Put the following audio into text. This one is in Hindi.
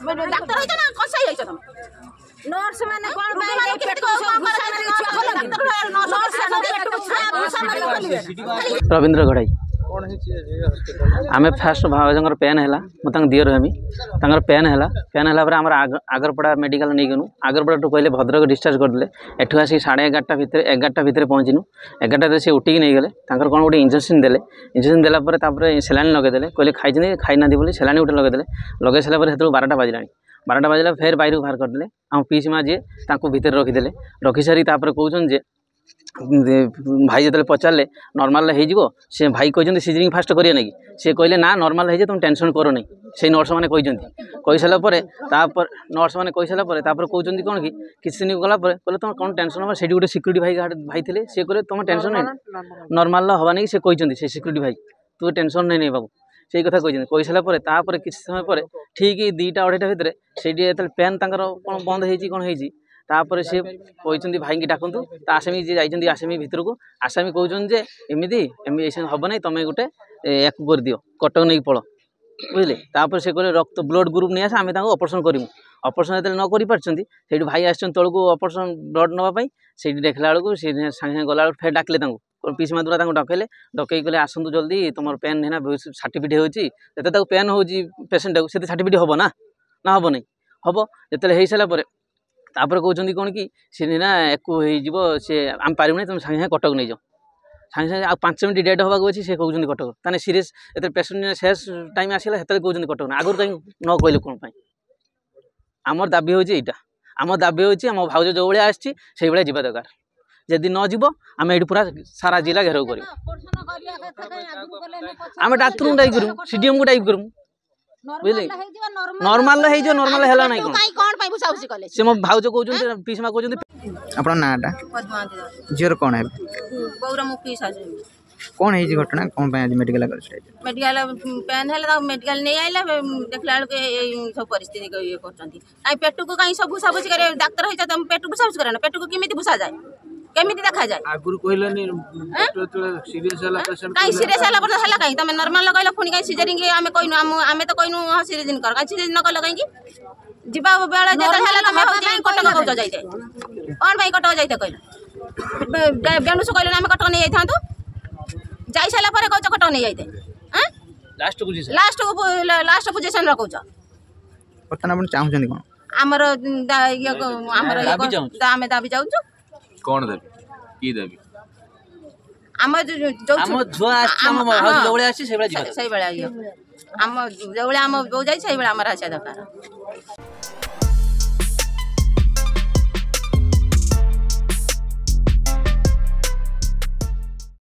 डाक्टर होइछ ना कसाई होइछ तुम नर्स माने कोन बाई पेट को रविंद्र घड़ाई आमे फास्ट भावजंगर पेन हैला मतांग दियर हमी तांगर पेन हैला पर हमर आगरपड़ा मेडिकल नै गनु आगरपड़ा टू कहले भद्रक डिस्चार्ज कर देले एठु आसी 11:30 भितर 11टा भितर पहुंचिनु 11टा से उठी नै गेले तांकर कोन गोटे इंजेक्शन देला पर तापर सेलाइन लगे देले कहले खाइ खाइ ना दी बोली सेलाइन उठे लगे देले लगे सला पर हेतु 12टा बाजिलानी 12टा बाजिला फेर बाहर बाहर कर देले हम पीस मा जे तांको भीतर रखि देले रखि सारी तापर कहउछन जे भाई जो पचारे नॉर्मल हो सी भाई कहते सीजरिंग फास्ट करिए ना कि सी कहले ना नॉर्मल है तुम टेंशन करो नहीं से नर्स मैंने कही सारापर नर्स मैंने कही सारापर कहते कौन कि किसी दिन गलापर कहले तुम कौन टेंशन हम से गोटे सिक्यूरीटी भाई भाई थे सी कहे तुम टेंशन नहीं नॉर्मल हवा नहीं से कहते से सिक्यूरीटी भाई तू टेंशन नहीं बाबू से कथा कही सारापर किसी समय पर ठीक 2टा 2:30 भितर से पेन तक कौन बंद होती तापर से कहते भाई की डाकतु आसामी जी जाइए आसामी भितर को आसामी कहते एमती हम ना तुम गोटे या कर दियो कटक नहीं पड़ बुझे तापर से कहले रक्त ब्लड ग्रुप नहीं आस आम ऑपरेशन करूँ ऑपरेशन जो न कर भाई आसन तौक ऑपरेशन ब्लड नापी से देखला बेलू सागे सागे गला फेर डाकिले पीसी मादुरा डकैले डकई कहले आसतु जल्दी तुम पेन है ना सर्टिफिकेट होते पेन हो पेसेंट को सर्टिफिकेट हम ना हम नहीं हम जो हो सारापर तापर कहते कौन कि सी ना एक सी आम पारू ना तुम सागे सागे कटक नहीं जाओ सागे सागे 5 मिनट डेट होगा अच्छी से कहते कटक ताने सीरीयस ये पेसेंट शेष टाइम आसला से कहते कटक ना आगुरी कहीं न कहले कौन आमर दाबी हो आम दाबी होम भाउज जो भाया आसी जा दरकार जदि न जीव आम ये पूरा सारा जिला घेराव कर आम डाक्तर को डाक करूँ सीडीएम को डाक करूँ बुझे नॉर्मल नॉर्मल है ना से मो भाउज कहते पीसमा कहते अपना नाटा झीर कौन है कौन है घटना कौन मेडिकल मेडिकल पेन है मेडिकल नहीं आइला देखला सब परिस्थिति ये कर पेट को कहीं सब भूसा भूसी करे डाक्तर है तुम पेट भूसा भूसी करे ना पेट को केमिति भूसा जाए केमिति देखा जाए आगुर कहलनी सीरियस हला पेशेंट काई सीरियस हला पर हला काई तमे नॉर्मल लगाइला फोन काई सिजरिंग आमे कहनु आमे तो कहनु हां सिजरिंग कर काई सिजरिंग न कर लगाई कि जिबा बेला जेता हला तमे हो जाई कटक कहउछ जाइते कोन भाई कटक जाइते कहला बेनुस कहले आमे कटक नहीं जाइथां तो जाई साला पर कहउछ कटक नहीं जाइते हैं लास्ट पोजीशन रखउछ पता ना अपन चाहउछन कोन हमर आमे दाबी जाउछ कौन देबी की देबी हम जो हम जुआ हम हाउस जवळे आसी से बेला जीवा सही बेला हम जवळे हम बो जाई सही बेला हमर आछा दरकार